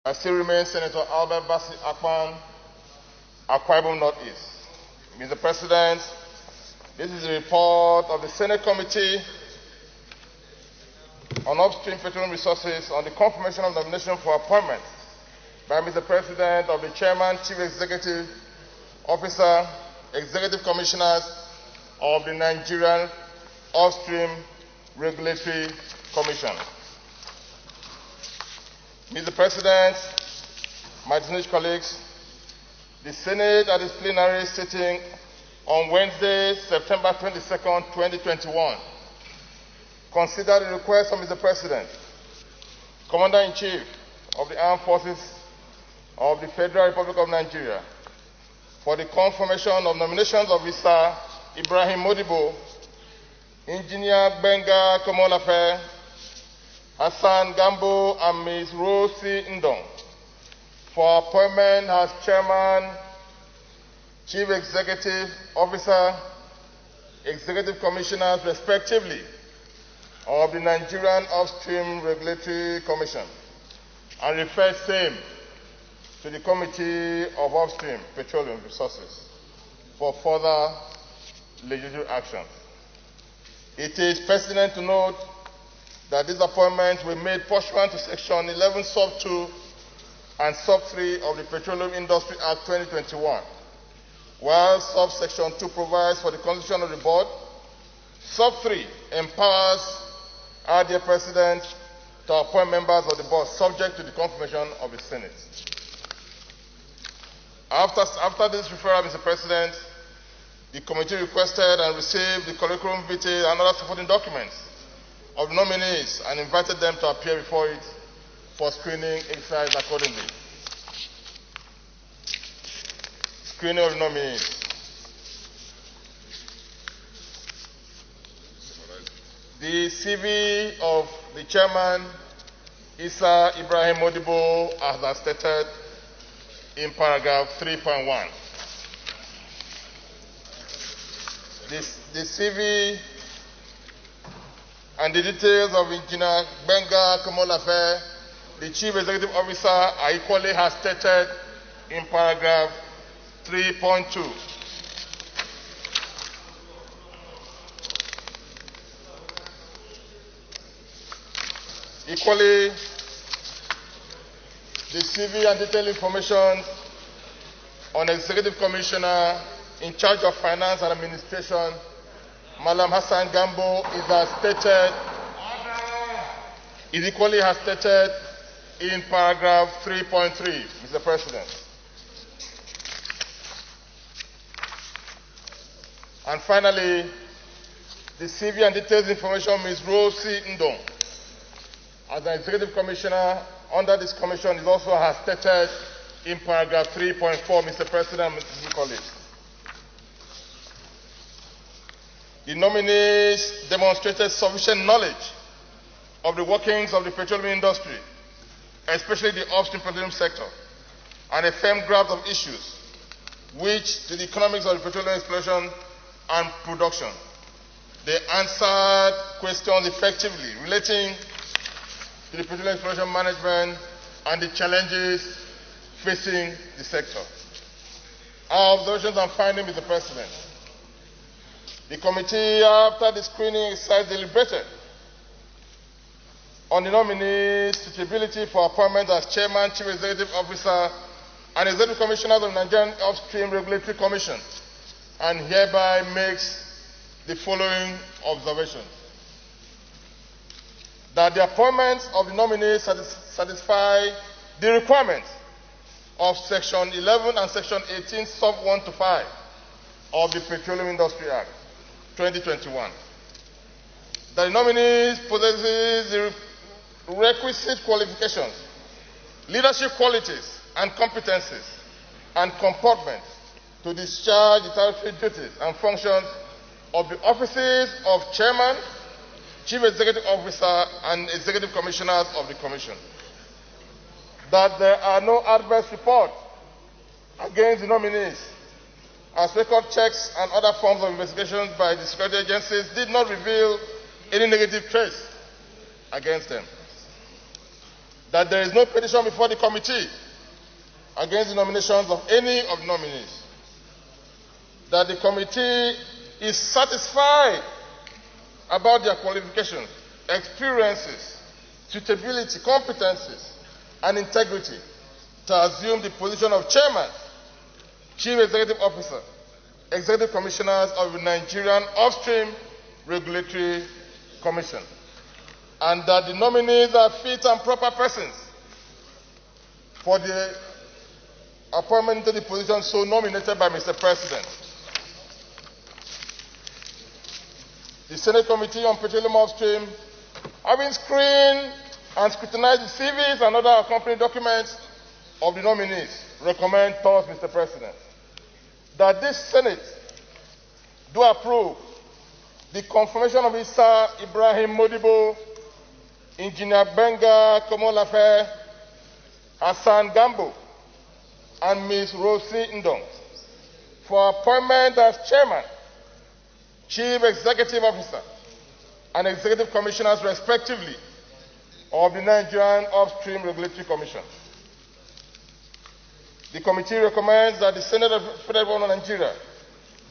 I still remain Senator Albert Bassey Akpan, Akwa Ibom Northeast. Mr. President, this is a report of the Senate Committee on Upstream Petroleum Resources on the confirmation of nomination for appointment by Mr. President of the Chairman, Chief Executive Officer, Executive Commissioners of the Nigerian Upstream Regulatory Commission. Mr. President, my distinguished colleagues, the Senate at its plenary sitting on Wednesday, September 22nd, 2021, considered the request of Mr. President, Commander-in-Chief of the Armed Forces of the Federal Republic of Nigeria, for the confirmation of nominations of Mr. Ibrahim Modibbo, Engineer Gbenga Komolafe, Hassan, Gambo, and Ms. Rosie Ndong for appointment as Chairman, Chief Executive Officer, Executive Commissioners, respectively, of the Nigerian Upstream Regulatory Commission, and refer same to the Committee of Upstream Petroleum Resources for further legislative action. It is pertinent to note that these appointments were made pursuant to Section 11 Sub 2 and Sub 3 of the Petroleum Industry Act 2021, while Subsection 2 provides for the constitution of the board. Sub 3 empowers our dear President to appoint members of the board subject to the confirmation of the Senate. After this referral, Mr. President, the committee requested and received the curriculum vitae and other supporting documents of the nominees and invited them to appear before it for screening exercise accordingly. Screening of the nominees. The CV of the chairman, Ibrahim Modibbo, as stated in paragraph 3.1. The CV and the details of Engineer Gbenga Komolafe, the Chief Executive Officer, are equally as stated in paragraph 3.2. Equally, the CV and detailed information on Executive Commissioner in charge of Finance and Administration, Madam Hassan Gambo, is equally as stated in paragraph 3.3, Mr. President. And finally, the CV and detailed information Ms. Rosie Ndong, as an Executive Commissioner under this commission, is also as stated in paragraph 3.4, Mr. President and Mr. colleagues. The nominees demonstrated sufficient knowledge of the workings of the petroleum industry, especially the upstream petroleum sector, and a firm grasp of issues which to the economics of the petroleum exploration and production. They answered questions effectively relating to the petroleum exploration management and the challenges facing the sector. Our observations and findings, Mr. President. The committee, after the screening exercise, deliberated on the nominees' suitability for appointment as Chairman, Chief Executive Officer, and Executive Commissioner of the Nigerian Upstream Regulatory Commission, and hereby makes the following observations. That the appointments of the nominees satisfy the requirements of Section 11 and Section 18, Sub 1 to 5 of the Petroleum Industry Act 2021. That the nominees possesses the requisite qualifications, leadership qualities and competencies, and comportment to discharge the statutory duties and functions of the offices of Chairman, Chief Executive Officer, and Executive Commissioners of the Commission. That there are no adverse reports against the nominees, as record checks and other forms of investigations by the security agencies did not reveal any negative trace against them. that there is no petition before the committee against the nominations of any of the nominees, that the committee is satisfied about their qualifications, experiences, suitability, competencies, and integrity to assume the position of chairman, chief executive officer, executive commissioners of the Nigerian Upstream Regulatory Commission, and that the nominees are fit and proper persons for the appointment to the position so nominated by Mr. President. The Senate Committee on Petroleum Upstream, having screened and scrutinized the CVs and other accompanying documents of the nominees, recommend thus, Mr. President, that this Senate do approve the confirmation of Ibrahim Modibbo, Engineer Gbenga, Komolafe, Hassan, Gambo, and Ms. Rosie Ndong for appointment as chairman, chief executive officer, and executive commissioners respectively of the Nigerian Upstream Regulatory Commission. The committee recommends that the Senate of the Federal Government of Nigeria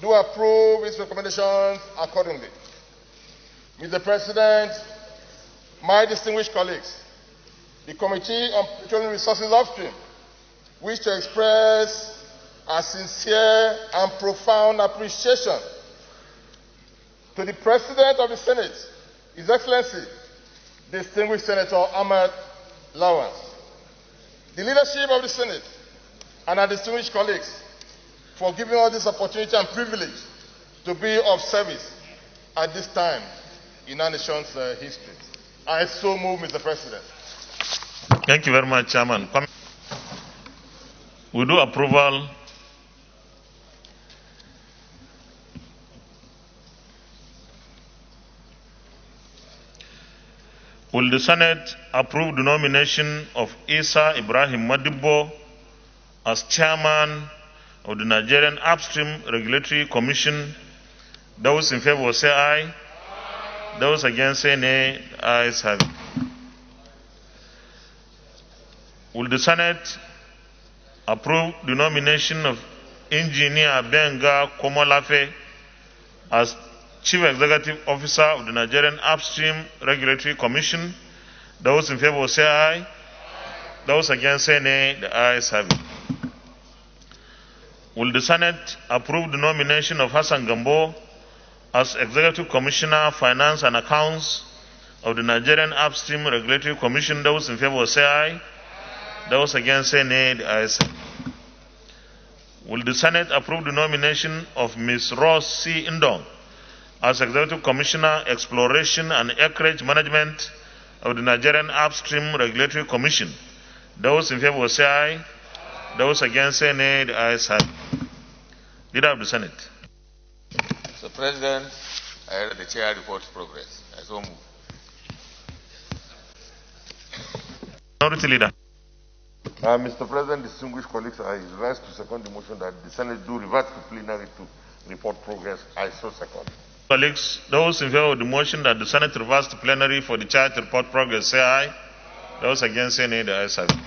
do approve its recommendations accordingly. Mr. President, my distinguished colleagues, the Committee on Petroleum Resources Upstream wish to express a sincere and profound appreciation to the President of the Senate, His Excellency, distinguished Senator Ahmed Lawan, the leadership of the Senate, and our distinguished colleagues for giving us this opportunity and privilege to be of service at this time in our nation's history. I so move, Mr. President. Thank you very much, Chairman. We do approval. Will the Senate approve the nomination of Ibrahim Modibbo as chairman of the Nigerian Upstream Regulatory Commission? Those in favor say aye. Those against say nay. The ayes have it. Will the Senate approve the nomination of Engineer Gbenga Komolafe as Chief Executive Officer of the Nigerian Upstream Regulatory Commission? Those in favor say aye. Those against say nay. The ayes have it. Will the Senate approve the nomination of Hassan Gambo as Executive Commissioner, Finance and Accounts of the Nigerian Upstream Regulatory Commission? Those in favor say aye. Those against say nay. The ayes have it. Will the Senate approve the nomination of Ms. Rosie Ndong as Executive Commissioner, Exploration and Acreage Management of the Nigerian Upstream Regulatory Commission? Those in favor say aye. Those against say nay. The ayes have it. Leader of the Senate. Mr. President, I read the chair reports progress. I so move. Minority Leader. Mr. President, distinguished colleagues, I rise to second the motion that the Senate do revert to plenary to report progress. I so second. Colleagues, those in favor of the motion that the Senate reverse to plenary for the chair to report progress say aye. Those against say nay. The ayes have it.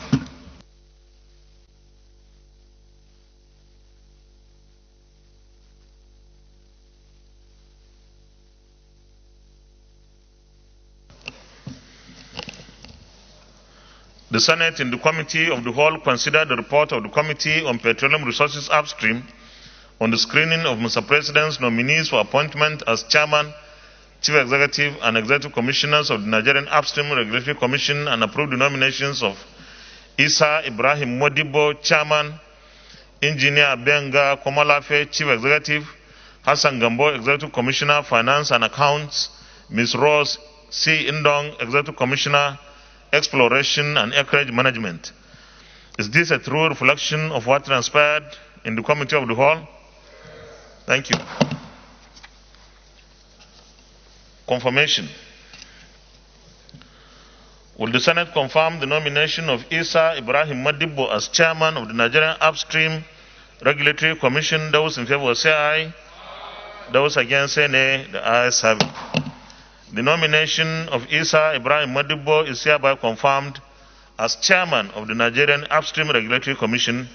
The Senate, in the Committee of the Whole, considered the report of the Committee on Petroleum Resources Upstream on the screening of Mr. President's nominees for appointment as Chairman, Chief Executive, and Executive Commissioners of the Nigerian Upstream Regulatory Commission and approved the nominations of Ibrahim Modibbo, Chairman, Engineer Gbenga Komolafe, Chief Executive, Hassan Gambo, Executive Commissioner, Finance and Accounts, Ms. Rose C. Ndong, Executive Commissioner, Exploration and Acreage Management. Is this a true reflection of what transpired in the Committee of the Whole? Thank you. Confirmation. Will the Senate confirm the nomination of Ibrahim Modibbo as Chairman of the Nigerian Upstream Regulatory Commission? Those in favor say aye. Those against say nay. The ayes have it. The nomination of Ibrahim Modibbo is hereby confirmed as chairman of the Nigerian Upstream Regulatory Commission.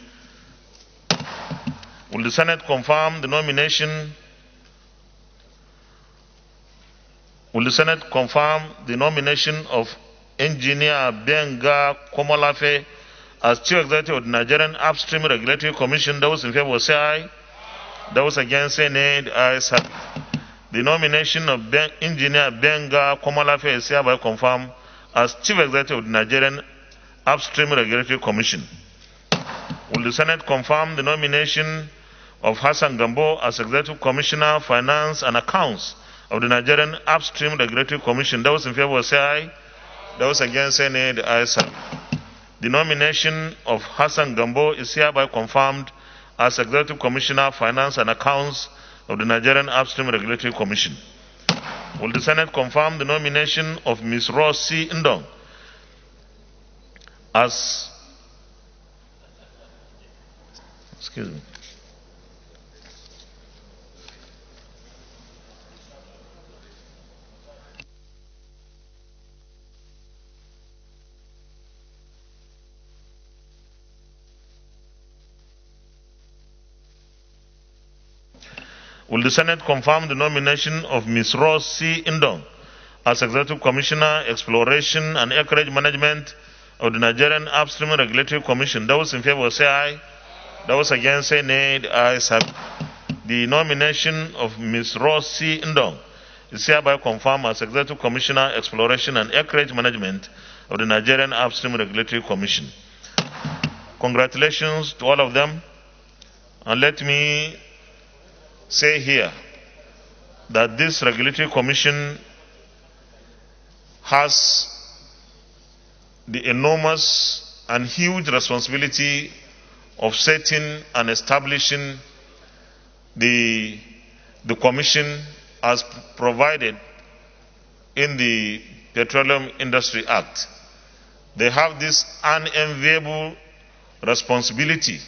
Will the Senate confirm the nomination? Will the Senate confirm the nomination of Engineer Gbenga Komolafe as Chief Executive of the Nigerian Upstream Regulatory Commission? Those in favor say aye. Those against say nay. The ayes have it. The nomination of Engineer Gbenga Komolafe is hereby confirmed as Chief Executive of the Nigerian Upstream Regulatory Commission. Will the Senate confirm the nomination of Hassan Gambo as Executive Commissioner, Finance and Accounts of the Nigerian Upstream Regulatory Commission? Those in favor say aye. Those against say nay. The ayes have it. The nomination of Hassan Gambo is hereby confirmed as Executive Commissioner, Finance and Accounts of the Nigerian Upstream Regulatory Commission. Will the Senate confirm the nomination of Ms. Rose C. Ndong as Will the Senate confirm the nomination of Ms. Rose C. Ndong as Executive Commissioner, Exploration and Acreage Management of the Nigerian Upstream Regulatory Commission? Those in favor say aye. Those against say nay. The ayes have it. The nomination of Ms. Rose C. Ndong is hereby confirmed as Executive Commissioner, Exploration and Acreage Management of the Nigerian Upstream Regulatory Commission. Congratulations to all of them. And let me say here that this regulatory commission has the enormous and huge responsibility of setting and establishing the commission as provided in the Petroleum Industry Act. They have this unenviable responsibility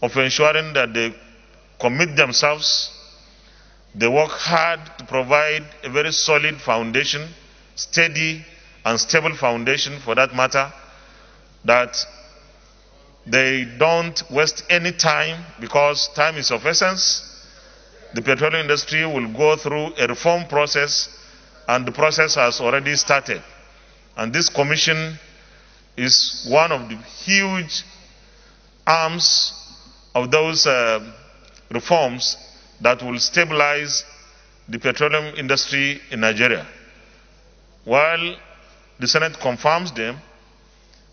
of ensuring that they commit themselves, they work hard to provide a very solid foundation, steady and stable foundation for that matter, that they don't waste any time, because time is of essence. The petroleum industry will go through a reform process, and the process has already started. And this commission is one of the huge arms of those reforms that will stabilize the petroleum industry in Nigeria. While the Senate confirms them,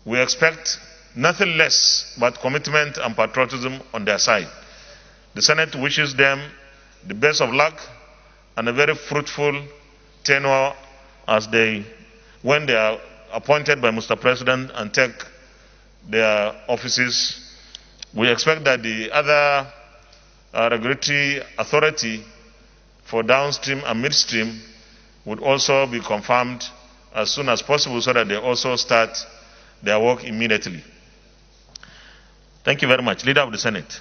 we expect nothing less but commitment and patriotism on their side. The Senate wishes them the best of luck and a very fruitful tenure when they are appointed by Mr. President and take their offices. We expect that the other regulatory authority for downstream and midstream would also be confirmed as soon as possible, so that they also start their work immediately. Thank you very much. Leader of the Senate.